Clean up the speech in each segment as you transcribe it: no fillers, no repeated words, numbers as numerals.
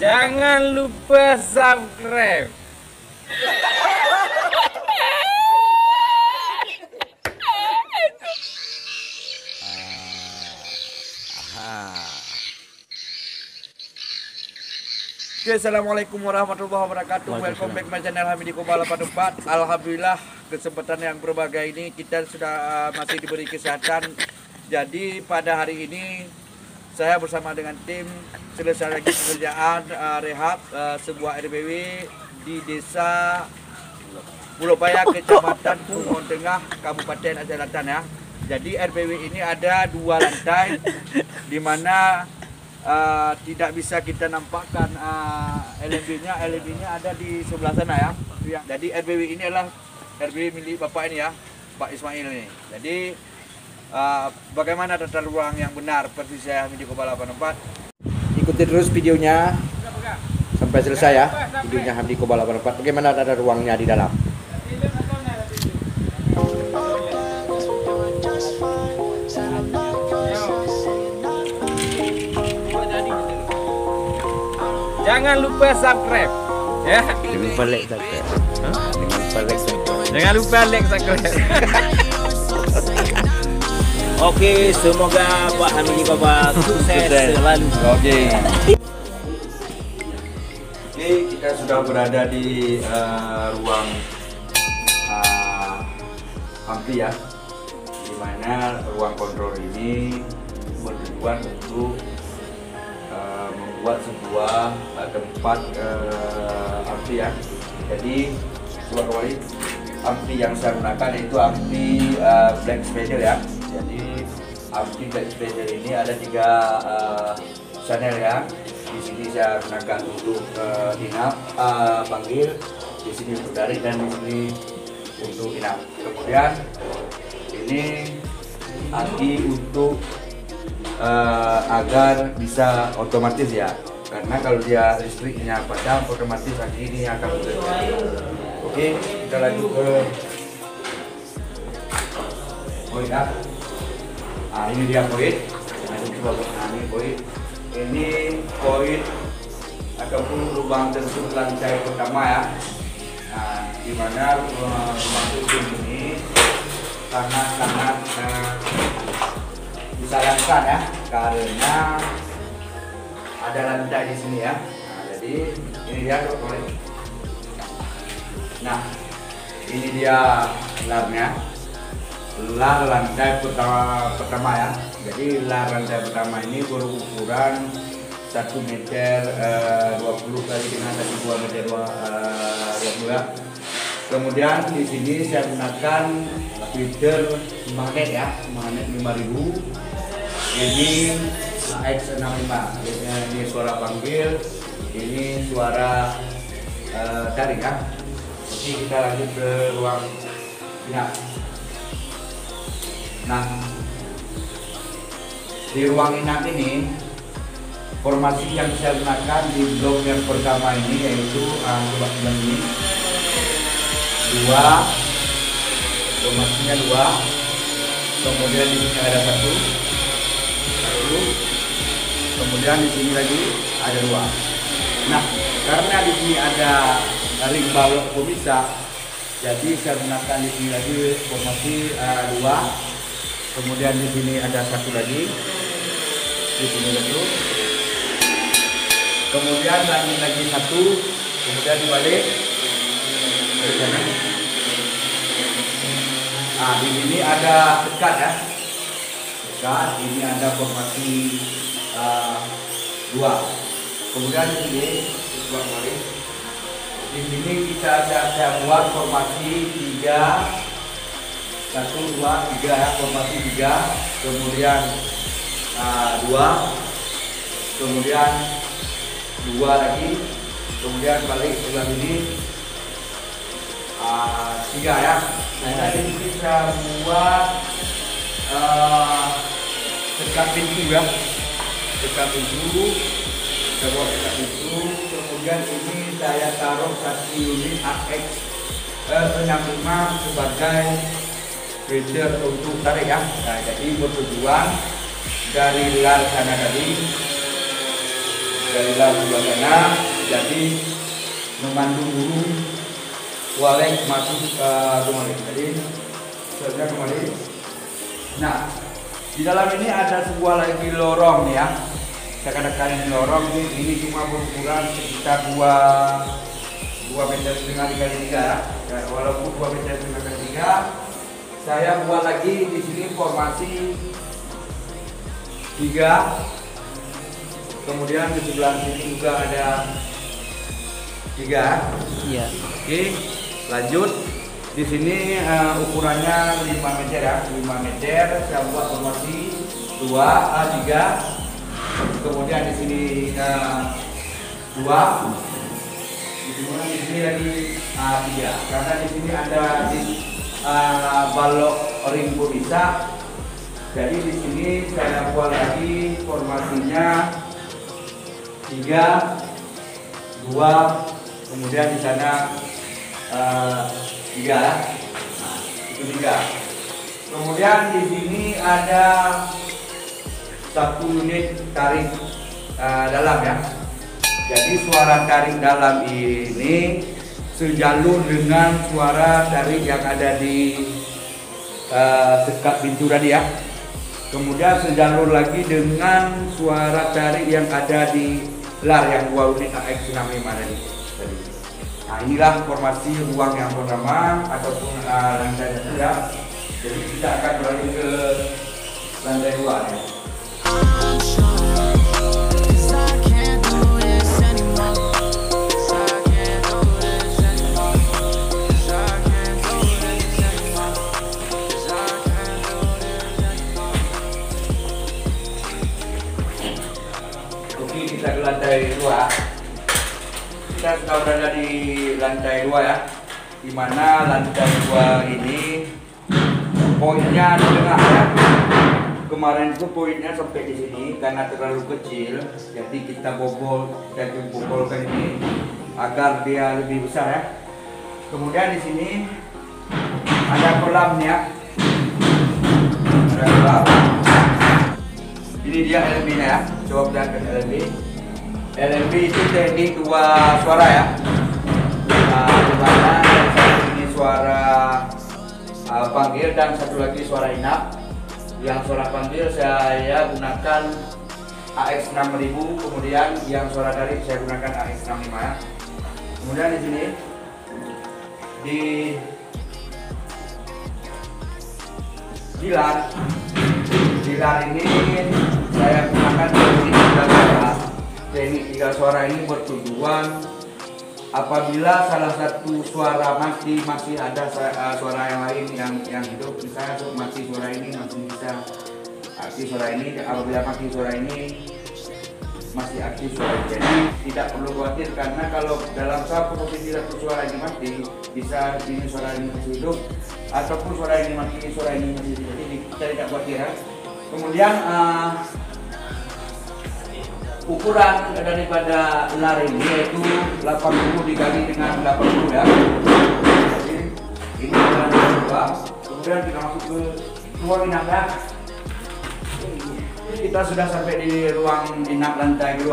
Jangan lupa subscribe. Oke, assalamualaikum warahmatullahi wabarakatuh. Welcome back my channel Hamidi Kobala 84. Alhamdulillah, kesempatan yang berbahagia ini kita sudah masih diberi kesehatan. Jadi pada hari ini saya bersama dengan tim selesai lagi pekerjaan rehab sebuah RBW di desa Pulau Paya, Kecamatan Bungon Tengah, Kabupaten Aceh Selatan ya. Jadi RBW ini ada 2 lantai, di mana tidak bisa kita nampakkan LMB-nya. LMB-nya ada di sebelah sana ya. Jadi RBW ini adalah RBW milik Bapak ini ya, Pak Ismail ini. Jadi bagaimana tata ruang yang benar persis saya Hamidi Kobala 84. Ikuti terus videonya sampai selesai ya. Videonya Hamidi Kobala 84. Bagaimana tata ruangnya di dalam. Jangan lupa subscribe ya. Jangan lupa like subscribe. Jangan lupa like subscribe. Oke, semoga Pak Hamidi Kobala sukses selalu. Oke, kita sudah berada di ruang ampli ya, di mana ruang kontrol ini bertujuan untuk membuat sebuah tempat ampli ya. Jadi coba kembali, ampli yang saya gunakan yaitu ampli Black Spider ya. Jadi ampli Black Spider ini ada 3 channel ya. Di sini saya gunakan untuk inap, panggil, di sini untuk tarik, dan di sini untuk inap. Kemudian ini aki untuk agar bisa otomatis ya, karena kalau dia listriknya padam otomatis aki ini akan bekerja. Oke, kita lanjut ke koin ya. Ini dia koin. Ini koin. Ini koin ataupun lubang tersebut lantai pertama ya. Nah, di mana masuk ini sangat disarankan ya, karena ada lantai di sini ya. Nah, jadi ini dia koin. Nah, ini dia larnya. Lar lantai pertama ya. Jadi lar lantai pertama ini berukuran 1 meter 20 kali dengan 2 meter 20 ya. Kemudian di sini saya gunakan feeder magnet ya, magnet 5000. Ini X65. Ini suara panggil, ini suara tarik ya. Oke, kita lanjut ke ruang inap. Nah, di ruang inap ini formasi yang saya gunakan di blok yang pertama ini yaitu coba ini 2, formasinya 2, kemudian di sini ada 1, kemudian di sini lagi ada 2. Nah, karena di sini ada ring balok pemisah, jadi saya gunakan di sini lagi formasi 2. Kemudian di sini ada 1 lagi, di sini 1, kemudian lagi 1, kemudian dibalik ke sana. Nah, di sini ada dekat ya, dekat. Ini ada formasi 2. Kemudian di sini balik. Di sini kita saya buat formasi 3. 1, 2, 3 ya, formasi 3, kemudian 2, kemudian 2 lagi, kemudian balik sebelah ini 3 ya. Nah, ini kita buat dekat pintu ya, dekat pintu, kita buat dekat pintu. Kemudian ini saya taruh 1 unit AX 65 sebagai feeder untuk tarik ya. Nah, jadi bertujuan dari lar sana tadi, dari lar sebelah sana, jadi memandu burung walek masuk ke kemari. Jadi sudah kemari. Nah, di dalam ini ada sebuah lagi lorong nih ya. Saya katakan ini lorong ini cuma berukuran sekitar 2 meter setengah kali 3 ya. Walaupun 2 meter setengah kali 3, saya buat lagi di sini formasi 3. Kemudian di sebelah sini juga ada 3. Iya. Oke, lanjut. Di sini ukurannya 5 meter ya, 5 meter. Saya buat formasi 3. Kemudian di sini 2. Di sini lagi 3. Karena di sini ada balok ring bisa. Jadi di sini saya buat lagi formasinya 3, 2. Kemudian di sana 3. Nah, itu 3. Kemudian di sini ada 1 unit tarik dalam ya. Jadi suara tarik dalam ini sejalur dengan suara tarik yang ada di sekat pintu tadi ya. Kemudian sejalur lagi dengan suara tarik yang ada di lar yang 2 unit AX65 tadi. Nah, inilah formasi ruang yang pertama ataupun lantai 3. Jadi kita akan beralih ke lantai 2 ya. Oke, kita ke lantai 2. Kita sudah berada di lantai 2 ya. Dimana lantai 2 ini poinnya di tengah ya. Kemarin itu poinnya sampai di sini karena terlalu kecil, jadi kita bobolkan ini agar dia lebih besar ya. Kemudian di sini ada kolamnya, ada kolam. Ini dia LMB-nya ya. Coba perlihatkan LMB. LMB itu teknik 2 suara ya. Dimana satu ini suara panggil dan satu lagi suara inap. Yang suara panggil saya gunakan AX6000, kemudian yang suara tarik saya gunakan AX65 ya. Kemudian di sini di lar ini saya gunakan teknik 3 suara ini bertujuan apabila salah satu suara masih ada suara yang lain yang hidup, misalnya mati suara ini masih bisa aktif suara ini, apabila mati suara ini masih aktif suara ini. Jadi tidak perlu khawatir karena kalau dalam satu posisi satu suara ini mati, bisa ini suara ini masih hidup ataupun suara ini mati, suara ini masih hidup. Jadi kita tidak khawatir ya. Kemudian ukuran daripada lar ini yaitu 80 dikali dengan 80 ya. Jadi ini adalah 2. Kemudian kita masuk ke ruang inap ya. Kita sudah sampai di ruang inap lantai 2.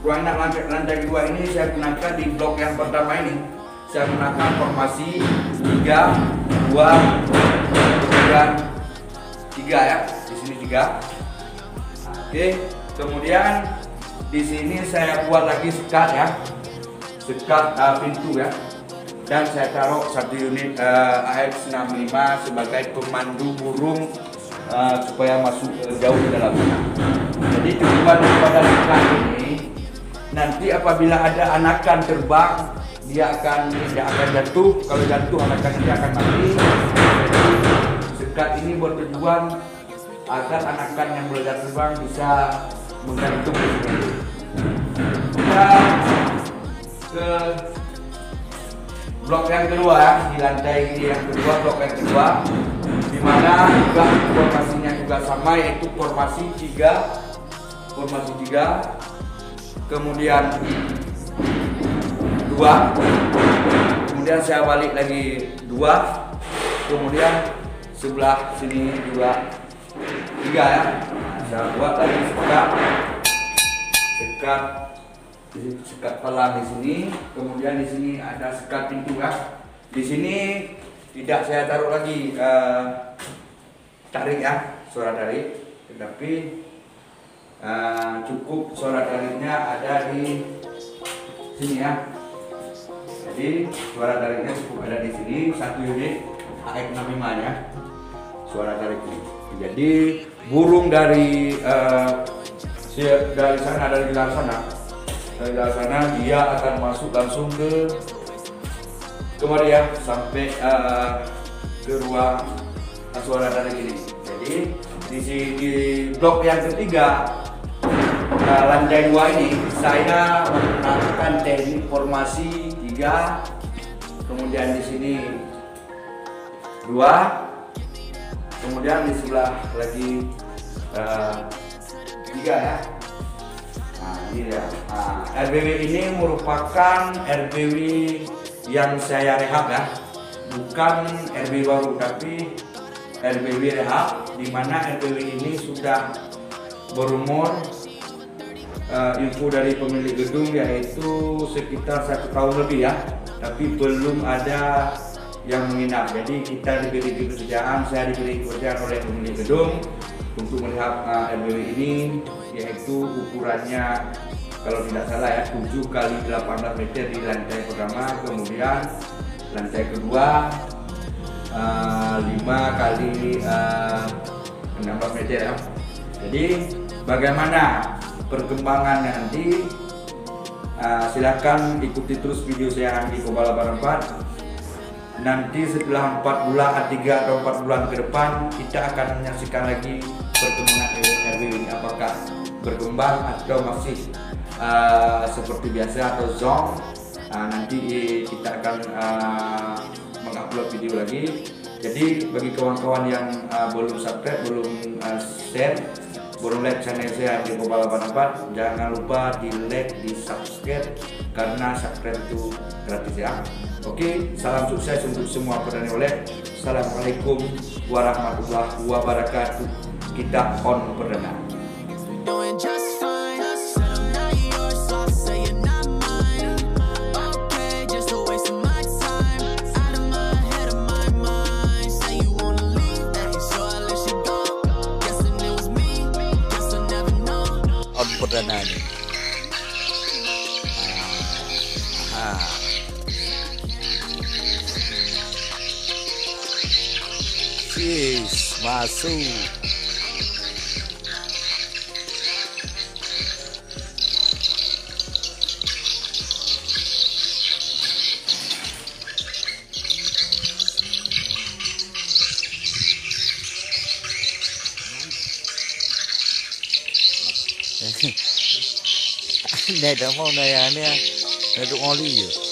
Ruang inap lantai 2 ini saya gunakan di blok yang pertama ini. Saya gunakan formasi 3, 2, kemudian 3 ya. Di sini 3. Oke, kemudian di sini saya buat lagi sekat ya, sekat pintu ya, dan saya taruh 1 unit AX65 sebagai pemandu burung supaya masuk jauh ke dalam sana. Jadi tujuan daripada sekat ini nanti apabila ada anakan terbang dia akan jatuh. Kalau jatuh anakan dia akan mati. Jadi sekat ini bertujuan agar anakan yang belajar terbang bisa menggantung di sini. Kita ke blok yang kedua ya, di lantai ini yang kedua, blok yang kedua, di mana juga formasinya juga sama yaitu formasi 3, kemudian 2, kemudian saya balik lagi 2, kemudian sebelah sini juga 3 ya. Di Saya buat lagi sekat pelang di sini. Kemudian di sini ada sekat pintu ya. Di sini tidak saya taruh lagi tarik ya, suara tarik, tetapi cukup suara tariknya ada di sini ya. Jadi suara tariknya cukup ada di sini, 1 unit AX65 ya suara tarik ini. Jadi burung dari luar sana dia akan masuk langsung ke kemari ya, sampai ke ruang suara tarik ini. Jadi di blok yang ketiga lantai 2 ini saya menggunakan teknik formasi 3, kemudian di sini 2, kemudian di sebelah lagi 3 ya. Nah ini ya. RBW ini merupakan RBW yang saya rehab ya, bukan RBW baru tapi RBW rehab, di mana RBW ini sudah berumur info dari pemilik gedung yaitu sekitar 1 tahun lebih ya, tapi belum ada yang menginap. Jadi kita diberi kepercayaan, saya diberi kepercayaan oleh pemilik gedung untuk melihat RBW ini, yaitu ukurannya kalau tidak salah ya 7 kali 18 meter di lantai pertama, kemudian lantai kedua 5 kali 16 meter ya. Jadi bagaimana perkembangan nanti, silakan ikuti terus video saya di Koba 84. Nanti setelah 4 bulan, 3 atau 4 bulan ke depan kita akan menyaksikan lagi perkembangan RBW ini, apakah berkembang atau masih seperti biasa atau zong. Nanti kita akan mengupload video lagi. Jadi bagi kawan-kawan yang belum subscribe, belum share, belum like channel saya di Koba 84, jangan lupa di like, di subscribe, karena subscribe itu gratis ya. Oke, salam sukses untuk semua petani oleh. Assalamualaikum warahmatullahi wabarakatuh. Kita on perdana. Doing just fine. Said I'm not yours, so I'll say you're not mine. Okay, just a waste of my time. Out of my head, of my mind. Say you wanna leave, so I let you go. Guessing it was me, guess I never know. On perdana nih. Yes, masuk. Này đó mong này à nè, này đụng oli rồi.